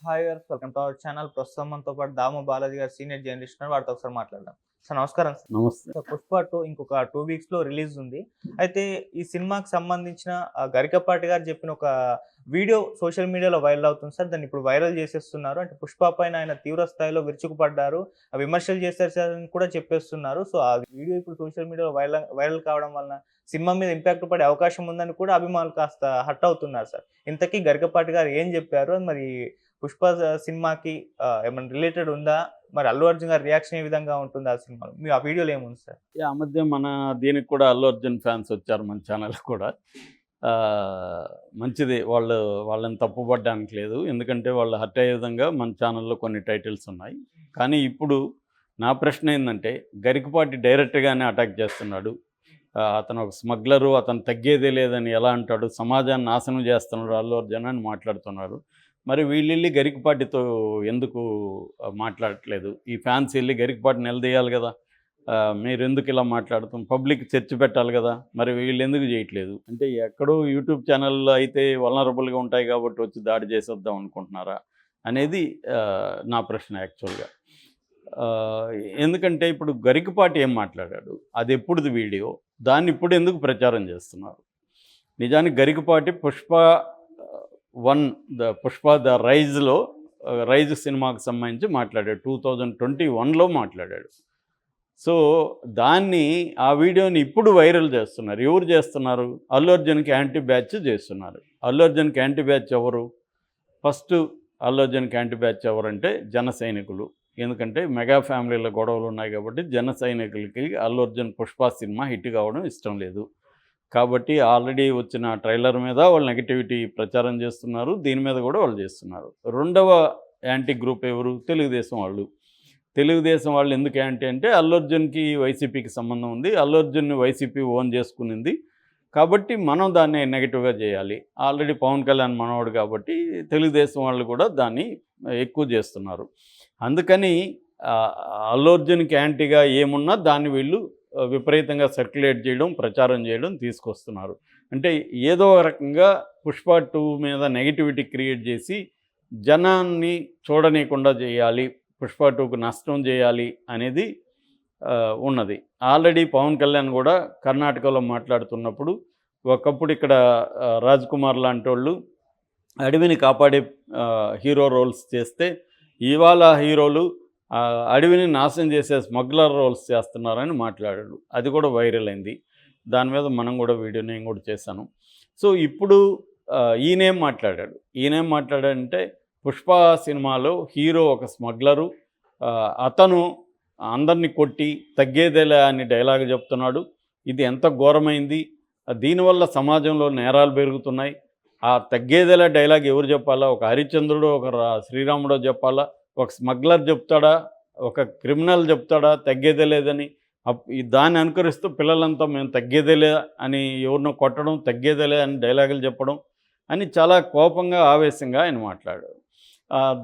Hi గారు. Welcome to our channel. ప్రస్తుతం మనతో పాటు దాము బాలాజీ గారు సీనియర్ జర్నలిస్ట్ ఉన్నారు. వారితో ఒకసారి మాట్లాడదాం. సార్ నమస్కారం సార్. నమస్తే. సో 'పుష్ప 2' ఇంకొక 2 వీక్స్‌లో రిలీజ్ ఉంది. అయితే ఈ సినిమాకి సంబంధించిన గరికపాటి గారు చెప్పిన ఒక వీడియో సోషల్ మీడియాలో వైరల్ అవుతుంది సార్. దాన్ని ఇప్పుడు వైరల్ చేసేస్తున్నారు. అంటే 'పుష్ప' పైన ఆయన తీవ్ర స్థాయిలో విరుచుకుపడ్డారు. విమర్శలు చేశారు సార్ అని కూడా చెప్పేస్తున్నారు. సో ఆ వీడియో ఇప్పుడు సోషల్ మీడియాలో వైరల్ కావడం వలన సినిమా మీద ఇంపాక్ట్ పడే అవకాశం ఉందని కూడా అభిమానులు కాస్త హర్ట్ అవుతున్నారు సార్. ఇంతకీ గరికపాటి గారు ఏం చెప్పారు? మరి 'పుష్ప' సినిమాకి ఏమన్నా రిలేటెడ్ ఉందా? మరి అల్లు అర్జున్ గారి రియాక్షన్ ఏ విధంగా ఉంటుంది ఆ సినిమాలో? ఆ వీడియోలో ఏముంది సార్? ఆ మధ్య మన దీనికి కూడా అల్లు అర్జున్ ఫ్యాన్స్ వచ్చారు మన ఛానల్ కూడా. మంచిది. వాళ్ళని తప్పుపడడానికి లేదు. ఎందుకంటే వాళ్ళు హర్ట్ అయ్యే విధంగా మన ఛానల్‌లో కొన్ని టైటిల్స్ ఉన్నాయి. కానీ ఇప్పుడు నా ప్రశ్న ఏందంటే, గరికపాటి డైరెక్ట్‌గానే అటాక్ చేస్తున్నాడు. అతను ఒక స్మగ్లరు, అతను తగ్గేదే లేదని ఎలా అంటాడు? సమాజాన్ని నాశనం చేస్తున్నాడు అల్లు అర్జున్ అని మాట్లాడుతున్నారు. మరి వీళ్ళెళ్ళి గరికపాటితో ఎందుకు మాట్లాడట్లేదు? ఈ ఫ్యాన్స్ వెళ్ళి గరికపాటిని నిలదీయాలి కదా! మీరెందుకు ఇలా మాట్లాడుతాం? పబ్లిక్ చర్చ పెట్టాలి కదా! మరి వీళ్ళెందుకు చేయట్లేదు? అంటే ఎక్కడో యూట్యూబ్ ఛానల్‌లో అయితే వల్నరబుల్‌గా ఉంటాయి కాబట్టి వచ్చి దాడి చేసేద్దాం అనుకుంటున్నారా? అనేది నా ప్రశ్న యాక్చువల్‌గా. ఎందుకంటే ఇప్పుడు గరికపాటి ఏం మాట్లాడాడు? అది ఎప్పుడుది వీడియో? దాన్ని ఇప్పుడు ఎందుకు ప్రచారం చేస్తున్నారు? నిజానికి గరికపాటి 'పుష్ప ద రైజ్'లో 'రైజ్' సినిమాకు సంబంధించి మాట్లాడాడు. 2021లో మాట్లాడాడు. సో ఆ వీడియోని ఇప్పుడు వైరల్ చేస్తున్నారు. ఎవరు చేస్తున్నారు? అల్లు అర్జున్‌కి యాంటీ బ్యాచ్ చేస్తున్నారు. అల్లు అర్జున్‌కి యాంటీ బ్యాచ్ ఎవరు? ఫస్ట్ అల్లు అర్జున్‌కి యాంటీ బ్యాచ్ ఎవరంటే జన సైనికులు. ఎందుకంటే మెగా ఫ్యామిలీల గొడవలు ఉన్నాయి కాబట్టి జన సైనికులకి అల్లు అర్జున్ 'పుష్ప' సినిమా హిట్ కావడం ఇష్టం లేదు. కాబట్టి ఆల్రెడీ వచ్చిన ట్రైలర్ మీద వాళ్ళు నెగటివిటీ ప్రచారం చేస్తున్నారు. దీని మీద కూడా వాళ్ళు చేస్తున్నారు. రెండవ యాంటీ గ్రూప్ ఎవరు? తెలుగుదేశం వాళ్ళు. తెలుగుదేశం వాళ్ళు ఎందుకు యాంటీ అంటే అల్లు అర్జున్‌కి వైసీపీకి సంబంధం ఉంది. అల్లు అర్జున్‌ని వైసీపీ ఓన్ చేసుకునింది. కాబట్టి మనం దాన్ని నెగటివ్‌గా చేయాలి. ఆల్రెడీ పవన్ కళ్యాణ్ మనవాడు కాబట్టి తెలుగుదేశం వాళ్ళు కూడా దాన్ని ఎక్కువ చేస్తున్నారు. అందుకని అల్లు అర్జున్‌కి యాంటీగా ఏమున్నా దాన్ని వీళ్ళు విపరీతంగా సర్క్యులేట్ చేయడం, ప్రచారం చేయడం తీసుకొస్తున్నారు. అంటే ఏదో రకంగా 'పుష్ప 2' మీద నెగటివిటీ క్రియేట్ చేసి జనాన్ని చూడనీయకుండా చేయాలి, 'పుష్ప 2'కు నష్టం చేయాలి అనేది ఉన్నది. ఆల్రెడీ పవన్ కళ్యాణ్ కూడా కర్ణాటకలో మాట్లాడుతున్నప్పుడు ఒకప్పుడు ఇక్కడ రాజ్ కుమార్ లాంటోళ్ళు అడవిని కాపాడే హీరో రోల్స్ చేస్తే ఇవాళ హీరోలు అడవిని నాశనం చేసే స్మగ్లర్ రోల్స్ చేస్తున్నారని మాట్లాడాడు. అది కూడా వైరల్ అయింది. దాని మీద మనం కూడా వీడియో నేను కూడా చేశాను. సో ఇప్పుడు ఈయనేం మాట్లాడాడంటే 'పుష్ప' సినిమాలో హీరో ఒక స్మగ్లరు, అతను అందరినీ కొట్టి తగ్గేదేలే అని డైలాగ్ చెప్తున్నాడు. ఇది ఎంత ఘోరమైంది. దీనివల్ల సమాజంలో నేరాలు పెరుగుతున్నాయి. ఆ తగ్గేదేలే డైలాగ్ ఎవరు చెప్పాలా? ఒక హరిశ్చంద్రుడో ఒక శ్రీరాముడో చెప్పాలా? ఒక స్మగ్లర్ చెప్తాడా? ఒక క్రిమినల్ చెప్తాడా తగ్గేదే లేదని? దాన్ని అనుకరిస్తూ పిల్లలంతా మేము తగ్గేదేలే అని ఎవరినో కొట్టడం, తగ్గేదేలే అని డైలాగులు చెప్పడం అని చాలా కోపంగా, ఆవేశంగా ఆయన మాట్లాడాడు.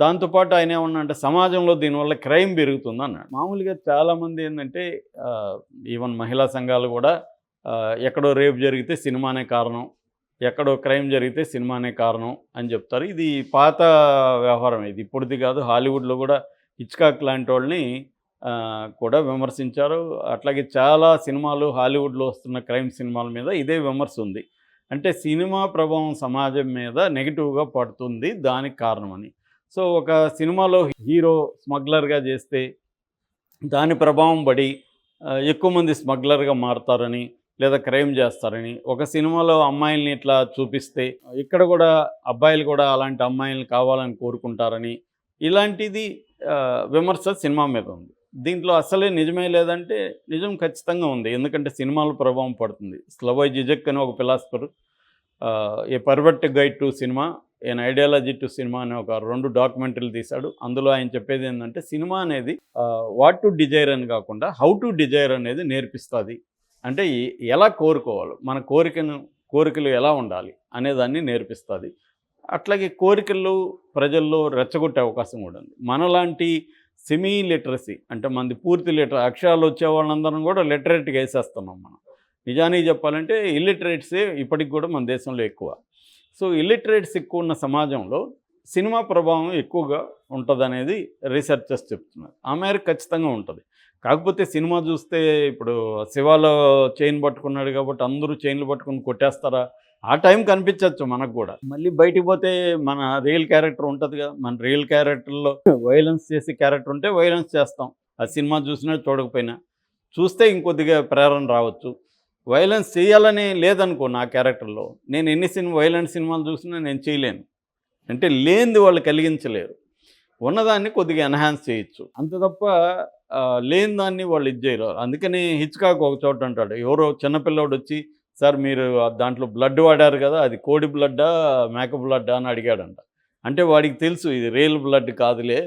దాంతోపాటు ఆయన ఏమన్నా అంటే సమాజంలో దీనివల్ల క్రైమ్ పెరుగుతుంది అన్నాడు. మామూలుగా చాలామంది ఏంటంటే ఈవెన్ మహిళా సంఘాలు కూడా ఎక్కడో రేపు జరిగితే సినిమానే కారణం, ఎక్కడో క్రైమ్ జరిగితే సినిమానే కారణం అని చెప్తారు. ఇది పాత వ్యవహారం, ఇది ఇప్పుడుది కాదు. హాలీవుడ్లో కూడా హిచ్కాక్ లాంటి వాళ్ళని కూడా విమర్శించారు. అట్లాగే చాలా సినిమాలు హాలీవుడ్లో వస్తున్న క్రైమ్ సినిమాల మీద ఇదే విమర్శ ఉంది. అంటే సినిమా ప్రభావం సమాజం మీద నెగిటివ్గా పడుతుంది, దానికి కారణమని. సో ఒక సినిమాలో హీరో స్మగ్లర్గా చేస్తే దాని ప్రభావం పడి ఎక్కువ మంది స్మగ్లర్గా మారుతారని, లేదా క్రైమ్ చేస్తారని, ఒక సినిమాలో అమ్మాయిల్ని ఇట్లా చూపిస్తే ఇక్కడ కూడా అబ్బాయిలు కూడా అలాంటి అమ్మాయిల్ని కావాలని కోరుకుంటారని, ఇలాంటిది విమర్శ సినిమా మీద ఉంది. దీంట్లో అసలే నిజమే లేదంటే నిజం ఖచ్చితంగా ఉంది. ఎందుకంటే సినిమాల ప్రభావం పడుతుంది. స్లవోయ్ జిజెక్ అని ఒక philosopher a perfect guide to cinema, an ideology to cinema అనే ఒక 2 డాక్యుమెంటరీలు తీశాడు. అందులో ఆయన చెప్పేది ఏంటంటే సినిమా అనేది వాట్ టు డిజైర్ అని కాకుండా హౌ టు డిజైర్ అనేది నేర్పిస్తుంది. అంటే ఎలా కోరుకోవాలి, మన కోరికలు ఎలా ఉండాలి అనేదాన్ని నేర్పిస్తుంది. అట్లాగే కోరికలు ప్రజల్లో రెచ్చగొట్టే అవకాశం కూడా ఉంది. మనలాంటి సెమీ లిటరసీ అంటే మనది పూర్తి అక్షరాలు వచ్చే వాళ్ళందరం కూడా లిటరేట్గా వేసేస్తున్నాం మనం. నిజానికి చెప్పాలంటే ఇల్లిటరేట్సే ఇప్పటికి కూడా మన దేశంలో ఎక్కువ. సో ఇల్లిటరేట్స్ ఎక్కువ ఉన్న సమాజంలో సినిమా ప్రభావం ఎక్కువగా ఉంటుందనేది రీసెర్చర్స్ చెప్తున్నారు. ఆ మేరకు ఖచ్చితంగా ఉంటుంది. కాకపోతే సినిమా చూస్తే ఇప్పుడు శివాలో చైన్ పట్టుకున్నాడు కాబట్టి అందరూ చైన్లు పట్టుకుని కొట్టేస్తారా? ఆ టైం కనిపించవచ్చు మనకు కూడా. మళ్ళీ బయటికి పోతే మన రియల్ క్యారెక్టర్ ఉంటుంది కదా, మన రియల్ క్యారెక్టర్లో వైలెన్స్ చేసే క్యారెక్టర్ ఉంటే వైలెన్స్ చేస్తాం. ఆ సినిమా చూసినా చూడకపోయినా చూస్తే ఇంకొద్దిగా ప్రేరణ రావచ్చు. వైలెన్స్ చేయాలని లేదనుకో నా క్యారెక్టర్లో, నేను ఎన్ని వైలెంట్ సినిమాలు చూసినా నేను చేయలేను. అంటే లేనిది వాళ్ళు కలిగించలేరు. ఉన్నదాన్ని కొద్దిగా ఎన్హాన్స్ చేయొచ్చు. అంత తప్ప లేని దాన్ని వాళ్ళు ఇది చేయరు. అందుకని హిచ్కాక్ ఒక చోట అంటాడు, ఎవరో చిన్నపిల్లోడు వచ్చి సార్ మీరు దాంట్లో బ్లడ్ వాడారు కదా, అది కోడి బ్లడ్డా మేక బ్లడ్డా అని అడిగాడంట. అంటే వాడికి తెలుసు ఇది రియల్ బ్లడ్ కాదులే,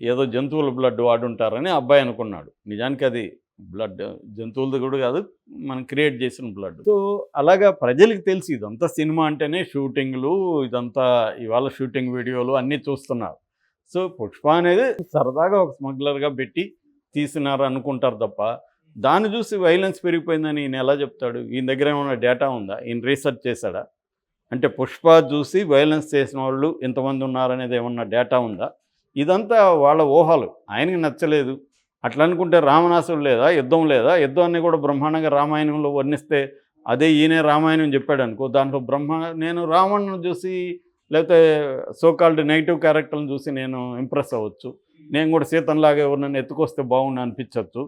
ఏదో జంతువుల బ్లడ్ వాడుంటారని అబ్బాయి అనుకున్నాడు. నిజానికి అది బ్లడ్ జంతువులది కూడా కాదు, మనం క్రియేట్ చేసిన బ్లడ్. సో అలాగా ప్రజలకు తెలిసి ఇదంతా సినిమా అంటేనే షూటింగ్లు, ఇదంతా ఇవాళ షూటింగ్ వీడియోలు అన్నీ చూస్తున్నారు. సో పుష్ప అనేది సరదాగా ఒక స్మగ్లర్గా పెట్టి తీసినారు అనుకుంటారు తప్ప, దాన్ని చూసి వైలెన్స్ పెరిగిపోయిందని ఈయన ఎలా చెప్తాడు? ఈయన దగ్గర ఏమైనా డేటా ఉందా? ఈయన రీసెర్చ్ చేశాడా? అంటే పుష్ప చూసి వైలెన్స్ చేసిన వాళ్ళు ఎంతమంది ఉన్నారనేది ఏమన్నా డేటా ఉందా? ఇదంతా వాళ్ళ ఊహలు. ఆయనకి నచ్చలేదు. అట్లా అనుకుంటే రావణాసుడు లేదా, యుద్ధం లేదా? యుద్ధాన్ని కూడా బ్రహ్మాండంగా రామాయణంలో వర్ణిస్తే అదే ఈయనే రామాయణం చెప్పాడు అనుకో, దాంట్లో నేను రావణ్ను చూసి లేకపోతే సోకాల్డ్ నెగిటివ్ క్యారెక్టర్ని చూసి నేను ఇంప్రెస్ అవ్వచ్చు. నేను కూడా సీతంలాగా ఎవరినైనా ఎత్తుకొస్తే బాగుండు అనిపించవచ్చు.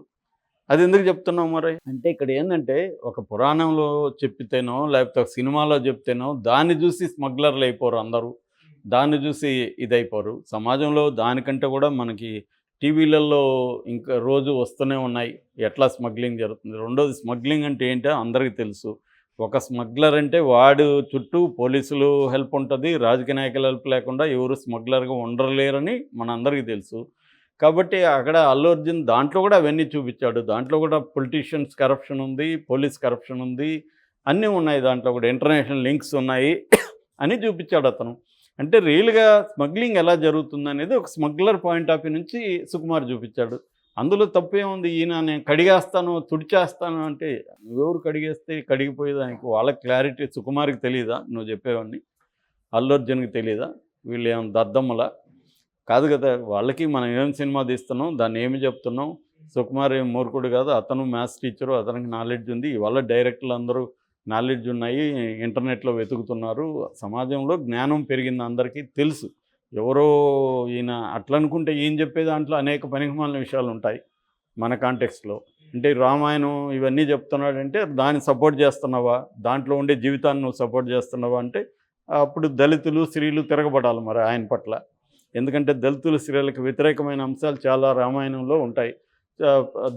అది ఎందుకు చెప్తున్నావు మరి? అంటే ఇక్కడ ఏంటంటే ఒక పురాణంలో చెప్పితేనో లేకపోతే ఒక సినిమాలో చెప్తేనో దాన్ని చూసి స్మగ్లర్లు అయిపోరు అందరూ. దాన్ని చూసి ఇదైపోరు. సమాజంలో దానికంటే కూడా మనకి టీవీలలో ఇంకా రోజు వస్తూనే ఉన్నాయి ఎట్లా స్మగ్లింగ్ జరుగుతుంది. రెండోది స్మగ్లింగ్ అంటే ఏంటో అందరికీ తెలుసు. ఒక స్మగ్లర్ అంటే వాడు చుట్టూ పోలీసులు హెల్ప్ ఉంటుంది, రాజకీయ నాయకుల హెల్ప్ లేకుండా ఎవరు స్మగ్లర్గా ఉండలేరని మనందరికీ తెలుసు. కాబట్టి అక్కడ అల్లు అర్జున్ దాంట్లో కూడా అవన్నీ చూపించాడు. దాంట్లో కూడా పొలిటీషియన్స్ కరప్షన్ ఉంది, పోలీస్ కరప్షన్ ఉంది, అన్నీ ఉన్నాయి. దాంట్లో కూడా ఇంటర్నేషనల్ లింక్స్ ఉన్నాయి అని చూపించాడు అతను. అంటే రియల్గా స్మగ్లింగ్ ఎలా జరుగుతుందనేది ఒక స్మగ్లర్ పాయింట్ ఆఫ్ వ్యూ నుంచి సుకుమార్ చూపించాడు. అందులో తప్పేముంది? ఈయన నేను కడిగేస్తాను, తుడిచేస్తాను అంటే నువ్వెవరు కడిగేస్తే కడిగిపోయేదానికి? వాళ్ళకి క్లారిటీ సుకుమార్కి తెలియదా నువ్వు చెప్పేవన్నీ? అల్లు అర్జున్కి తెలియదా? వీళ్ళు ఏమైనా దద్దమ్మలా? కాదు కదా. వాళ్ళకి మనం ఏం సినిమా తీస్తున్నాం, దాన్ని ఏమి చెప్తున్నాం. సుకుమార్ ఏం మూర్ఖుడు కాదు, అతను మ్యాథ్స్ టీచరు, అతనికి నాలెడ్జ్ ఉంది. ఇవాళ డైరెక్టర్లు అందరూ నాలెడ్జ్ ఉన్నాయి, ఇంటర్నెట్లో వెతుకుతున్నారు. సమాజంలో జ్ఞానం పెరిగింది, అందరికీ తెలుసు. ఎవరో ఈయన అట్లా అనుకుంటే ఈయన చెప్పే దాంట్లో అనేక పనికిమాలిన విషయాలు ఉంటాయి మన కాంటెక్స్ట్లో. అంటే రామాయణం ఇవన్నీ చెప్తున్నాడంటే దాన్ని సపోర్ట్ చేస్తున్నావా? దాంట్లో ఉండే జీవితాన్ని నువ్వు సపోర్ట్ చేస్తున్నావా అంటే అప్పుడు దళితులు స్త్రీలు తిరగబడాలి మరి ఆయన పట్ల. ఎందుకంటే దళితులు స్త్రీలకు వ్యతిరేకమైన అంశాలు చాలా రామాయణంలో ఉంటాయి.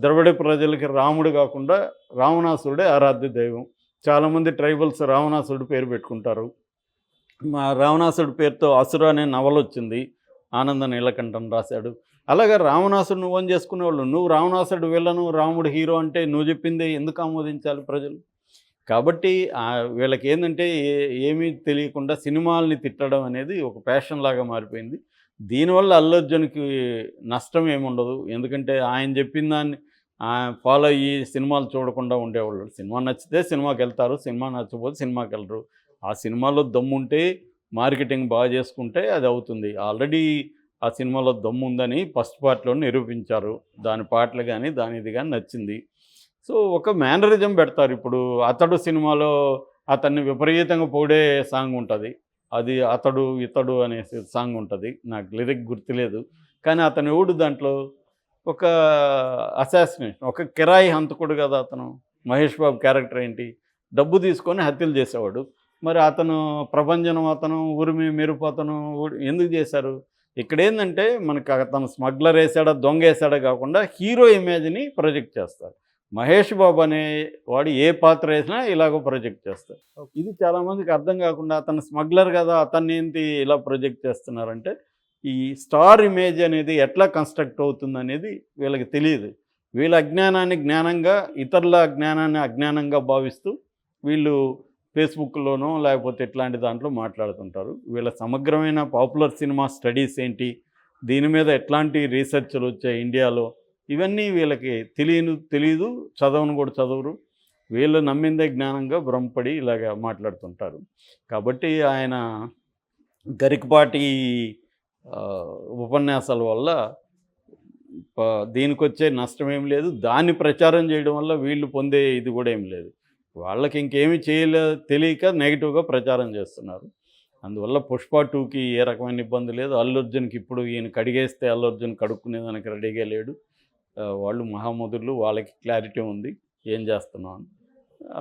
ద్రవిడ ప్రజలకి రాముడు కాకుండా రావణాసురుడే ఆరాధ్య దైవం. చాలామంది ట్రైబల్స్ రావణాసురుడు పేరు పెట్టుకుంటారు. మా రావణాసురుడి పేరుతో అసుర అనే నవల వచ్చింది, ఆనంద నీలకంఠన్ రాశాడు. అలాగే రావణాసురుని ఓన్ చేసుకునేవాళ్ళు. నువ్వు రావణాసురుడు విలను, రాముడు హీరో అంటే నువ్వు చెప్పిందే ఎందుకు ఆమోదించాలి ప్రజలు? కాబట్టి వీళ్ళకి ఏంటంటే ఏమీ తెలియకుండా సినిమాల్ని తిట్టడం అనేది ఒక ప్యాషన్ లాగా మారిపోయింది. దీనివల్ల అల్లు అర్జున్కి నష్టం ఏముండదు. ఎందుకంటే ఆయన చెప్పిన దాన్ని ఫాలో అయ్యి సినిమాలు చూడకుండా ఉండేవాళ్ళు. సినిమా నచ్చితే సినిమాకి వెళ్తారు, సినిమా నచ్చకపోతే సినిమాకి వెళ్ళరు. ఆ సినిమాలో దమ్ముంటే మార్కెటింగ్ బాగా చేసుకుంటే అది అవుతుంది. ఆల్రెడీ ఆ సినిమాలో దమ్ము ఉందని ఫస్ట్ పార్ట్లో నిరూపించారు. దాని పాటలు కానీ దాని ఇది కానీ నచ్చింది. సో ఒక మేనరిజం పెడతారు. ఇప్పుడు అతడు సినిమాలో అతన్ని విపరీతంగా పొగిడే సాంగ్ ఉంటుంది. అది అతడు ఇతడు అనే సాంగ్ ఉంటుంది. నాకు లిరిక్ గుర్తులేదు. కానీ అతను ఎవడు దాంట్లో ఒక అసాసినేషన్, ఒక కిరాయి హంతకుడు కదా అతను. మహేష్ బాబు క్యారెక్టర్ ఏంటి? డబ్బు తీసుకొని హత్యలు చేసేవాడు. మరి అతను ప్రభంజనం, అతను ఉరిమి మెరుపు, అతను ఎందుకు చేశారు? ఇక్కడ ఏంటంటే మనకు అతను స్మగ్లర్ వేసాడా దొంగ వేసాడా కాకుండా హీరో ఇమేజ్ని ప్రొజెక్ట్ చేస్తారు. మహేష్ బాబు అనే వాడు ఏ పాత్ర వేసినా ఇలాగో ప్రొజెక్ట్ చేస్తారు. ఇది చాలామందికి అర్థం కాకుండా అతను స్మగ్లర్ కదా అతన్ని ఏంటి ఇలా ప్రొజెక్ట్ చేస్తున్నారంటే ఈ స్టార్ ఇమేజ్ అనేది ఎట్లా కన్స్ట్రక్ట్ అవుతుంది అనేది వీళ్ళకి తెలియదు. వీళ్ళ అజ్ఞానాన్ని జ్ఞానంగా, ఇతరుల అజ్ఞానాన్ని అజ్ఞానంగా భావిస్తూ వీళ్ళు ఫేస్బుక్లోనో లేకపోతే ఇట్లాంటి దాంట్లో మాట్లాడుతుంటారు. వీళ్ళ సమగ్రమైన పాపులర్ సినిమా స్టడీస్ ఏంటి, దీని మీద ఎట్లాంటి రీసెర్చ్లు వచ్చాయి ఇండియాలో, ఇవన్నీ వీళ్ళకి తెలియదు, చదవను కూడా చదవరు. వీళ్ళు నమ్మిందే జ్ఞానంగా భ్రమపడి ఇలాగ మాట్లాడుతుంటారు. కాబట్టి ఆయన గరికపాటి ఉపన్యాసాల వల్ల దీనికి వచ్చే నష్టం ఏం లేదు. దాన్ని ప్రచారం చేయడం వల్ల వీళ్ళు పొందే ఇది కూడా ఏం లేదు. వాళ్ళకి ఇంకేమీ తెలియక నెగిటివ్‌గా ప్రచారం చేస్తున్నారు. అందువల్ల 'పుష్ప 2'కి ఏ రకమైన ఇబ్బంది లేదు. అల్లు అర్జున్‌కి ఇప్పుడు ఈయన కడిగేస్తే అల్లు అర్జున్ కడుక్కునేదానికి రెడీగా లేడు. వాళ్ళు మహామధులు, వాళ్ళకి క్లారిటీ ఉంది ఏం చేస్తున్నాం అని.